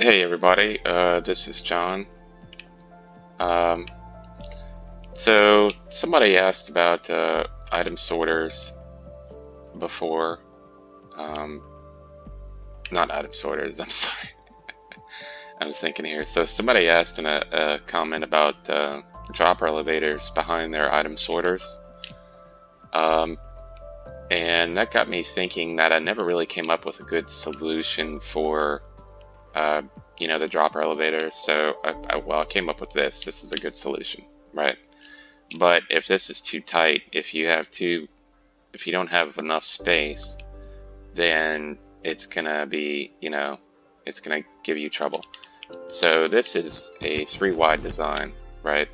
Hey everybody, this is John. Um, so somebody asked about item sorters before. Um, Not item sorters, I'm sorry. I was thinking here. So somebody asked in a comment about dropper elevators behind their item sorters. Um, and that got me thinking that I never really came up with a good solution for uh, the dropper elevators. So I came up with this. This is a good solution, right? But if this is too tight, if you don't have enough space, then it's gonna be, it's gonna give you trouble. So this is a 3 wide design, right?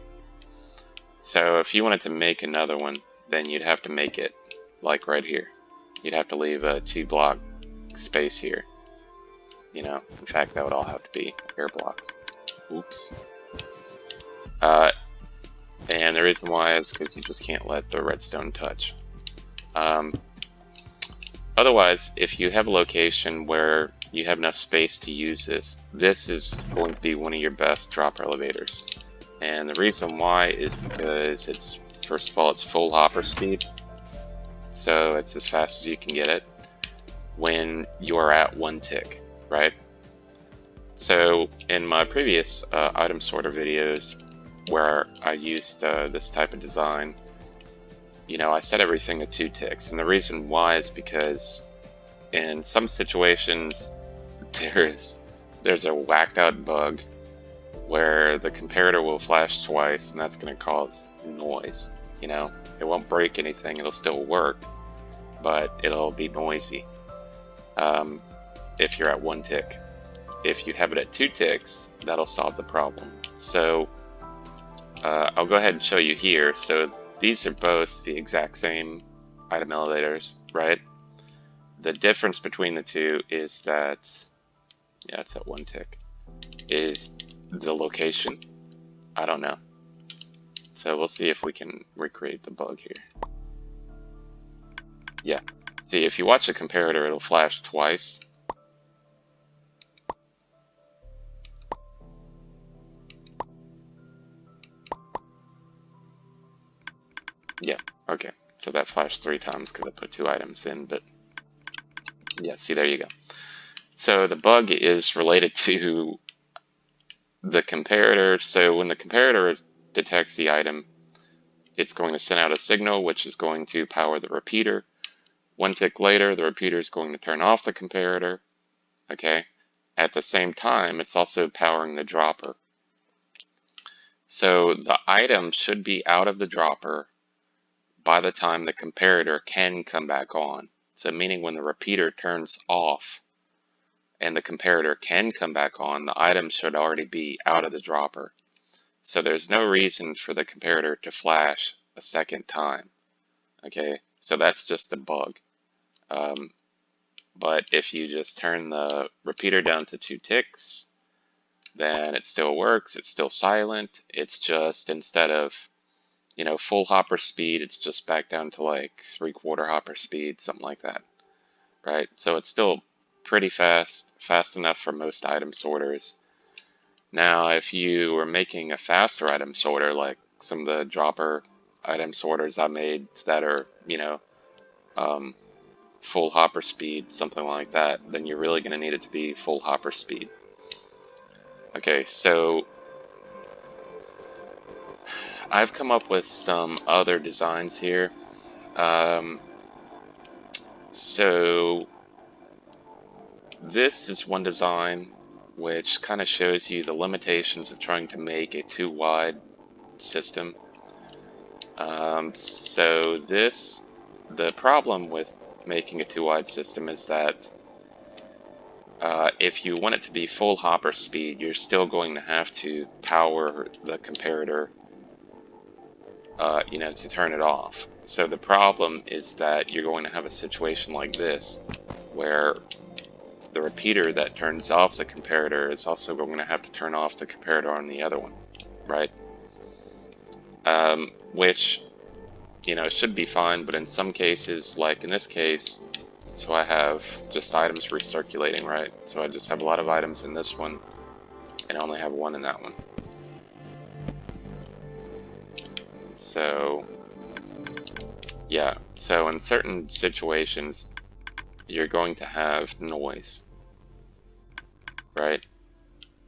So if you wanted to make another one, then you'd have to make it like right here. You'd have to leave a 2 block space here. In fact, that would all have to be air blocks. Oops. Uh, and the reason why is because you just can't let the redstone touch. Otherwise, if you have a location where you have enough space to use this, this is going to be one of your best drop elevators. And the reason why is because it's, first of all, it's full hopper speed. So it's as fast as you can get it when you're at 1 tick, right? So in my previous item sorter videos where I used this type of design, I set everything to 2 ticks. And the reason why is because in some situations there's a whacked out bug where the comparator will flash twice, and that's going to cause noise. It won't break anything, it'll still work, but it'll be noisy if you're at 1 tick. If you have it at 2 ticks, that'll solve the problem. So I'll go ahead and show you here. So these are both the exact same item elevators, right? The difference between the two is that, yeah, it's at 1 tick, is the location. I don't know. So we'll see if we can recreate the bug here. Yeah. See, if you watch the comparator, it'll flash twice. Yeah, okay. So that flashed 3 times because I put 2 items in, but yeah, see, there you go. So the bug is related to the comparator. So when the comparator detects the item, it's going to send out a signal which is going to power the repeater. 1 tick later, the repeater is going to turn off the comparator. Okay. At the same time, it's also powering the dropper. So the item should be out of the dropper by the time the comparator can come back on. So meaning when the repeater turns off and the comparator can come back on, the item should already be out of the dropper. So there's no reason for the comparator to flash a second time. Okay, so that's just a bug. But if you just turn the repeater down to 2 ticks, then it still works. It's still silent. It's just, instead of full hopper speed, it's just back down to like 3/4 hopper speed, something like that, right? So it's still pretty fast enough for most item sorters. Now, if you were making a faster item sorter, like some of the dropper item sorters I made that are, full hopper speed, something like that, then you're really going to need it to be full hopper speed. Okay, so I've come up with some other designs here. So this is one design which kind of shows you the limitations of trying to make a 2-wide system. So the problem with making a 2-wide system is that if you want it to be full hopper speed, you're still going to have to power the comparator, to turn it off. So the problem is that you're going to have a situation like this, where the repeater that turns off the comparator is also going to have to turn off the comparator on the other one, right? Which, should be fine, but in some cases, like in this case, So I have just items recirculating, right? So I just have a lot of items in this one, and I only have one in that one. So, yeah. So in certain situations, you're going to have noise, right?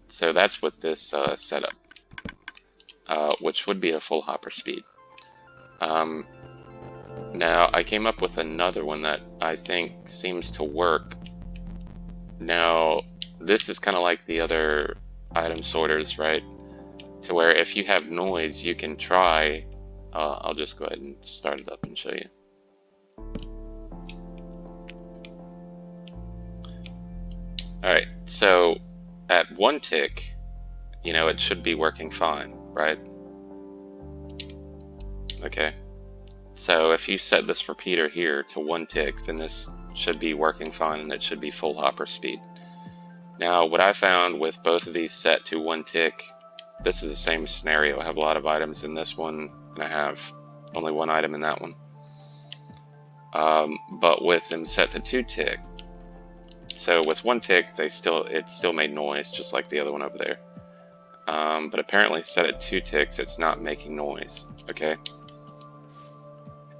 So that's what this setup, which would be a full hopper speed. Now, I came up with another one that I think seems to work. Now, this is kind of like the other item sorters, right? To where if you have noise, you can try. I'll just go ahead and start it up and show you. Alright, so at 1 tick, you know, it should be working fine, right? Okay. So if you set this repeater here to 1 tick, then this should be working fine and it should be full hopper speed. Now, what I found with both of these set to 1 tick, this is the same scenario. I have a lot of items in this one, and I have only one item in that one. But with them set to 2 tick, so with 1 tick, it still made noise, just like the other one over there. But apparently set at 2 ticks, it's not making noise, okay?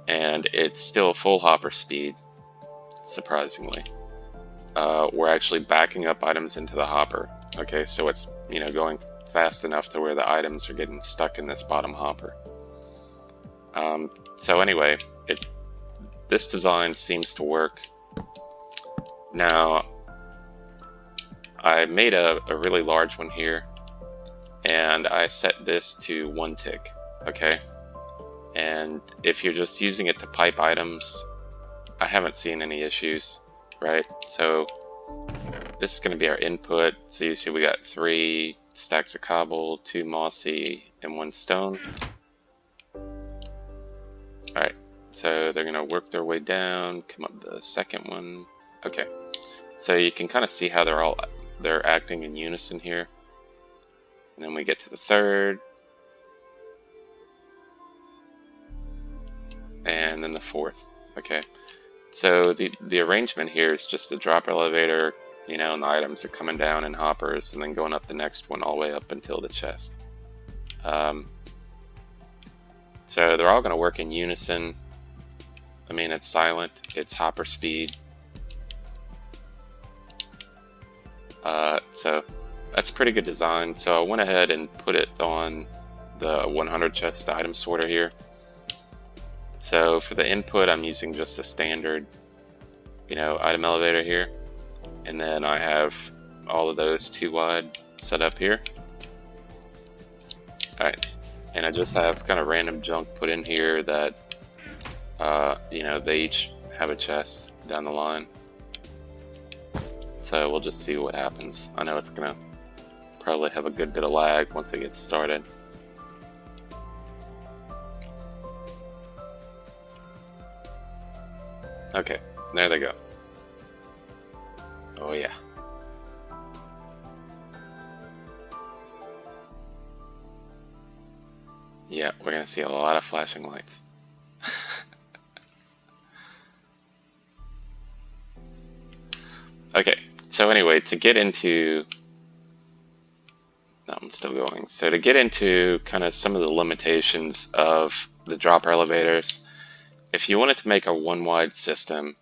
And it's still full hopper speed, surprisingly. We're actually backing up items into the hopper, okay? So it's, you know, going fast enough to where the items are getting stuck in this bottom hopper. So anyway, this design seems to work. Now, I made a really large one here, and I set this to 1 tick, okay? And if you're just using it to pipe items, I haven't seen any issues, right? So this is going to be our input. So you see we got 3 stacks of cobble, 2 mossy, and 1 stone. Alright, so they're going to work their way down, come up the second one. Okay, so you can kind of see how they're acting in unison here. And then we get to the third. And then the fourth. Okay, so the arrangement here is just a drop elevator, you know, and the items are coming down in hoppers and then going up the next one all the way up until the chest. So they're all going to work in unison. I mean, it's silent, it's hopper speed. So that's pretty good design. So I went ahead and put it on the 100 chest item sorter here. So for the input, I'm using just a standard, you know, item elevator here. And then I have all of those 2 wide set up here. Alright, and I just have kind of random junk put in here that, you know, they each have a chest down the line. So we'll just see what happens. I know it's gonna probably have a good bit of lag once it gets started. Okay, there they go. Oh yeah. Yeah, we're gonna see a lot of flashing lights. Okay, so anyway, to get into... No, I'm still going. So to get into kind of some of the limitations of the dropper elevators, if you wanted to make a 1 wide system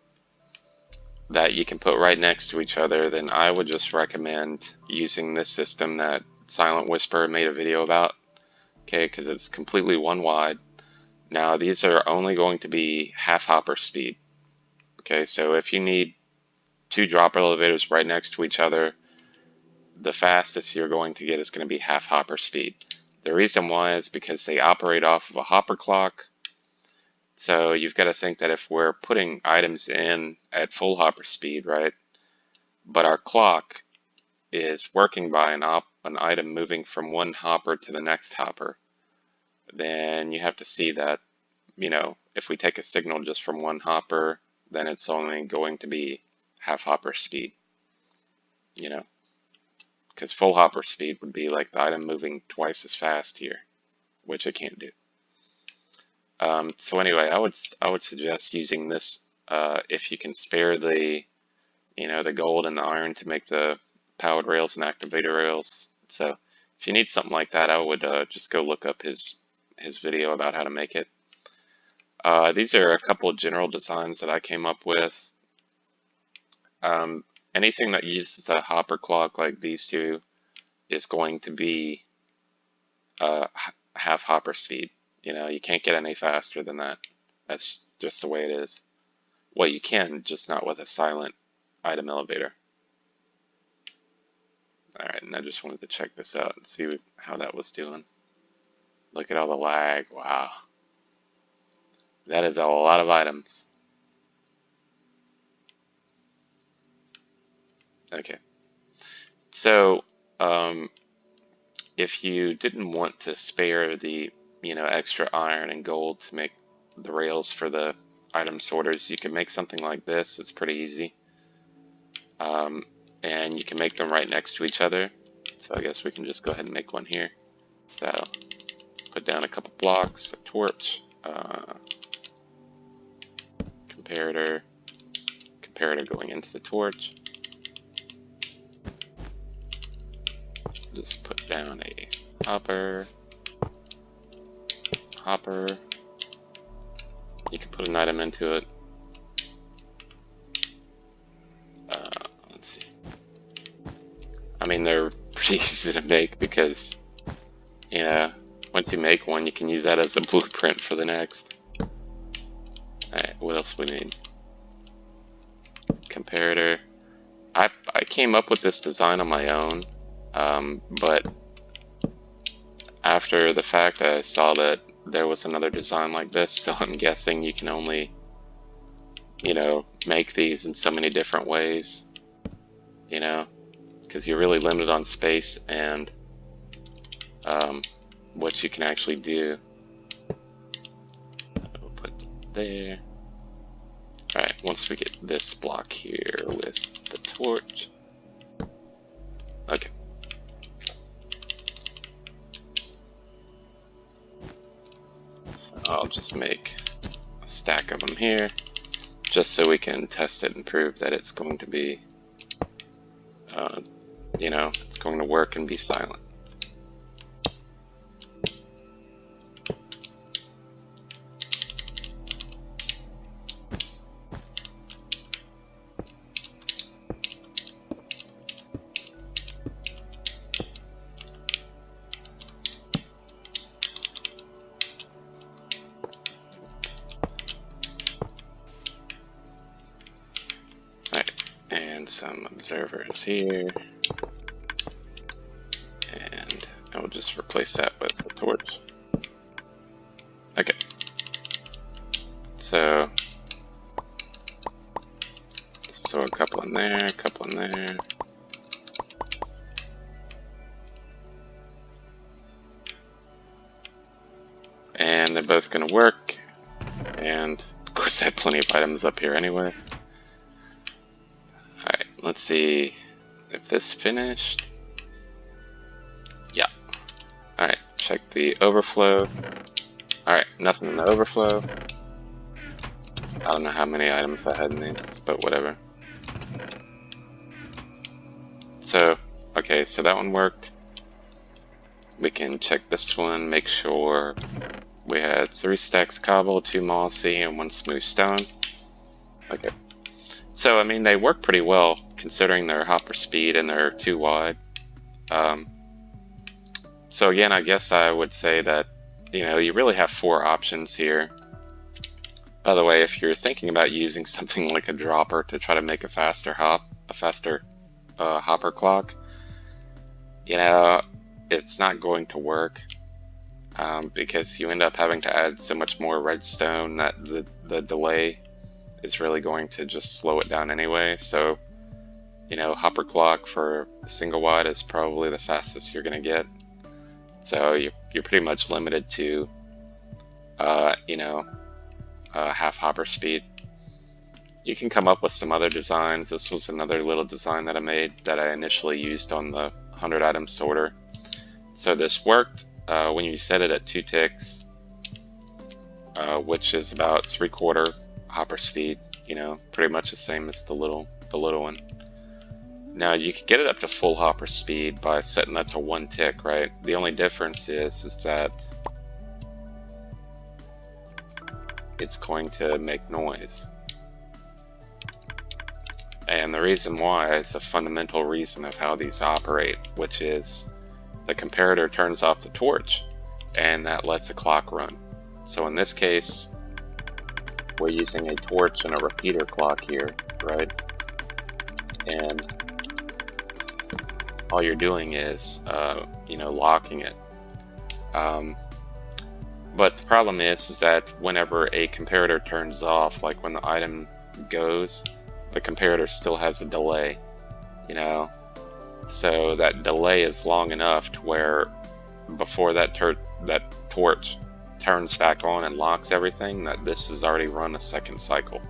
that you can put right next to each other, then I would just recommend using this system that Silent Whisper made a video about, okay, because it's completely 1 wide. Now these are only going to be half hopper speed, okay, so if you need 2 dropper elevators right next to each other, the fastest you're going to get is going to be half hopper speed. The reason why is because they operate off of a hopper clock. So you've got to think that if we're putting items in at full hopper speed, right, but our clock is working by an item moving from one hopper to the next hopper, then you have to see that, you know, if we take a signal just from one hopper, then it's only going to be half hopper speed, you know, because full hopper speed would be like the item moving twice as fast here, which it can't do. So anyway, I would suggest using this if you can spare the, the gold and the iron to make the powered rails and activator rails. So if you need something like that, I would just go look up his video about how to make it. These are a couple of general designs that I came up with. Anything that uses a hopper clock like these two is going to be half hopper speed. You can't get any faster than that. That's just the way it is. Well, you can, just not with a silent item elevator. Alright, and I just wanted to check this out and see how that was doing. Look at all the lag. Wow. That is a lot of items. Okay. So, if you didn't want to spare the, extra iron and gold to make the rails for the item sorters, you can make something like this. It's pretty easy. And you can make them right next to each other. So I guess we can just go ahead and make one here. So put down a couple blocks, a torch, comparator going into the torch. Just put down a hopper. You can put an item into it. Let's see. I mean, they're pretty easy to make because, once you make one, you can use that as a blueprint for the next. Alright, what else we need? Comparator. I came up with this design on my own, but after the fact I saw that there was another design like this, so I'm guessing you can only, make these in so many different ways, because you're really limited on space and what you can actually do. We'll put there. Alright, once we get this block here with the torch. Okay. So I'll just make a stack of them here, just so we can test it and prove that it's going to be, it's going to work and be silent. And some observers here, and I will just replace that with a torch. Okay, so just throw a couple in there, a couple in there. And they're both going to work, and of course I have plenty of items up here anyway. Let's see if this finished. Yeah. Alright, check the overflow. Alright, nothing in the overflow. I don't know how many items I had in these, but whatever. So, okay, so that one worked. We can check this one, make sure we had 3 stacks of cobble, 2 mossy, and 1 smooth stone. Okay. So, I mean, they work pretty well, considering their hopper speed and they're too wide. So again, I guess I would say that, you really have 4 options here. By the way, if you're thinking about using something like a dropper to try to make a faster hopper clock, it's not going to work, because you end up having to add so much more redstone that the delay is really going to just slow it down anyway. So, hopper clock for a single wide is probably the fastest you're going to get. So you're pretty much limited to, half hopper speed. You can come up with some other designs. This was another little design that I made that I initially used on the 100 item sorter. So this worked when you set it at 2 ticks, which is about 3/4 hopper speed. you know, pretty much the same as the little one. Now you can get it up to full hopper speed by setting that to 1 tick, right? The only difference is that it's going to make noise. And the reason why is a fundamental reason of how these operate, which is the comparator turns off the torch and that lets a clock run. So in this case, we're using a torch and a repeater clock here, right? And all you're doing is, you know, locking it. But the problem is that whenever a comparator turns off, like when the item goes, the comparator still has a delay, you know? So that delay is long enough to where before that torch turns back on and locks everything, that this has already run a second cycle,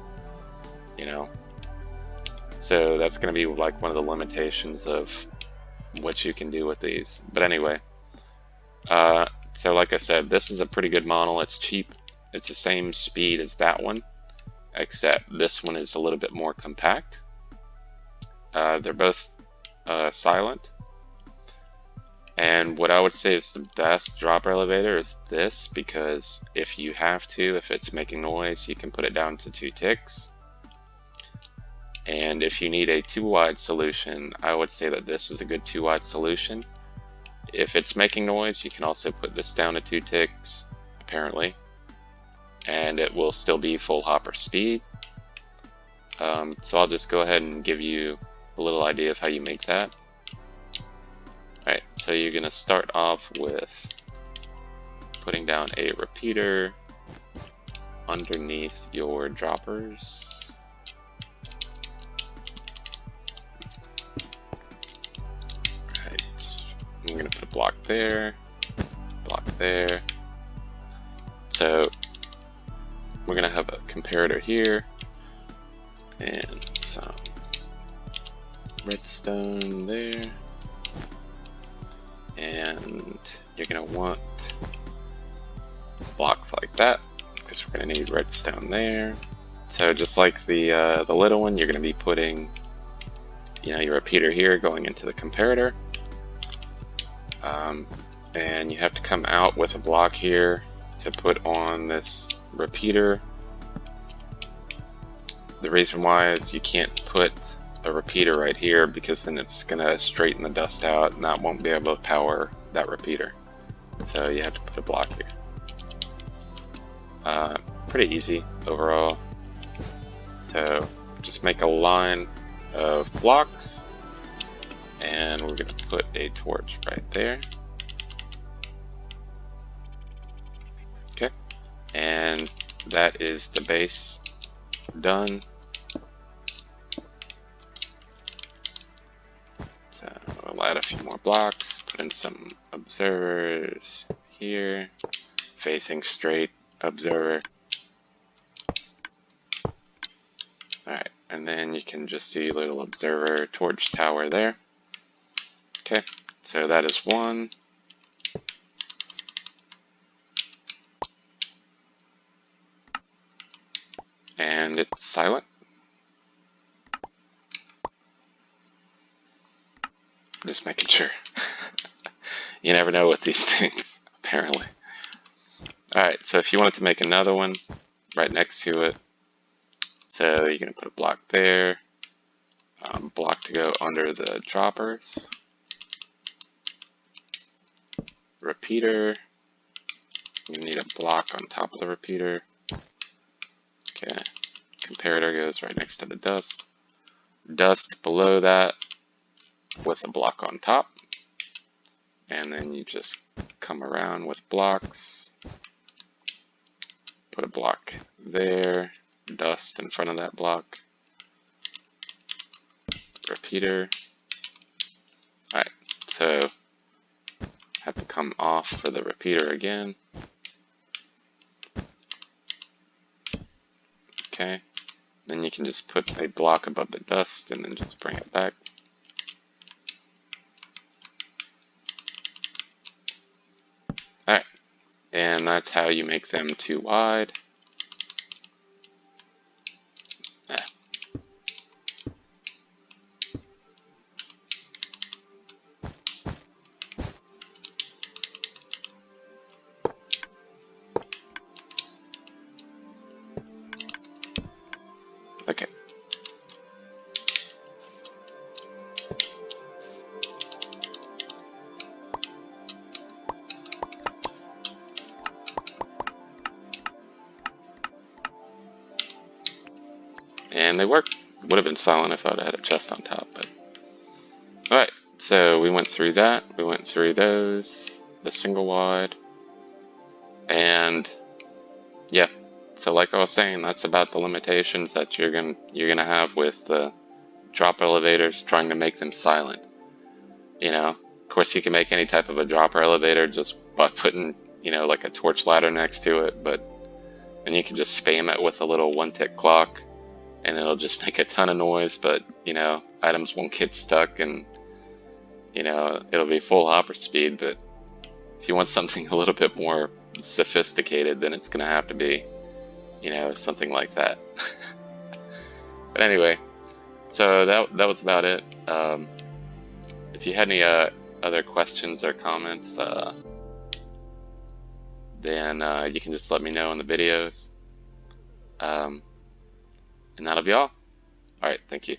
you know? So that's going to be like one of the limitations of what you can do with these. But anyway, so like I said, this is a pretty good model. It's cheap. It's the same speed as that one, except this one is a little bit more compact. They're both silent. And what I would say is the best dropper elevator is this, because if you have to, if it's making noise, you can put it down to 2 ticks. And if you need a 2-wide solution, I would say that this is a good 2-wide solution. If it's making noise, you can also put this down to 2 ticks, apparently, and it will still be full hopper speed. So I'll just go ahead and give you a little idea of how you make that. Alright, so you're going to start off with putting down a repeater underneath your droppers. Right, I'm going to put a block there, block there. So we're going to have a comparator here and some redstone there. And you're going to want blocks like that, because we're going to need redstone there. So just like the little one, you're going to be putting, you know, your repeater here going into the comparator. And you have to come out with a block here to put on this repeater. The reason why is you can't put a repeater right here, because then it's gonna straighten the dust out and that won't be able to power that repeater. So you have to put a block here. Pretty easy overall. So just make a line of blocks and we're gonna put a torch right there. Okay, and that is the base done. So we'll add a few more blocks, put in some observers here, facing straight observer. Alright, and then you can just do your little observer torch tower there. Okay, so that is one. And it's silent. Just making sure. You never know with these things, apparently. Alright, so if you wanted to make another one right next to it, so you're going to put a block there, block to go under the droppers, repeater, you need a block on top of the repeater. Okay, comparator goes right next to the dust. Dust below that with a block on top. And then you just come around with blocks. Put a block there. Dust in front of that block. Repeater. Alright, so have to come off for the repeater again. Okay, then you can just put a block above the dust and then just bring it back. Alright, and that's how you make them too wide. Okay. And they work. Would have been silent if I would have had a chest on top, but alright, so we went through that, we went through those, the single wide, and yeah, so like I was saying, that's about the limitations that you're gonna have with the drop elevators, trying to make them silent. You know, of course you can make any type of a dropper elevator just by putting, you know, like a torch ladder next to it, but then you can just spam it with a little one-tick clock and it'll just make a ton of noise, but you know, items won't get stuck and you know, it'll be full hopper speed. But if you want something a little bit more sophisticated, then it's gonna have to be, you know, something like that. But anyway, so that was about it. If you had any other questions or comments, then you can just let me know in the videos. And that'll be all. Alright, thank you.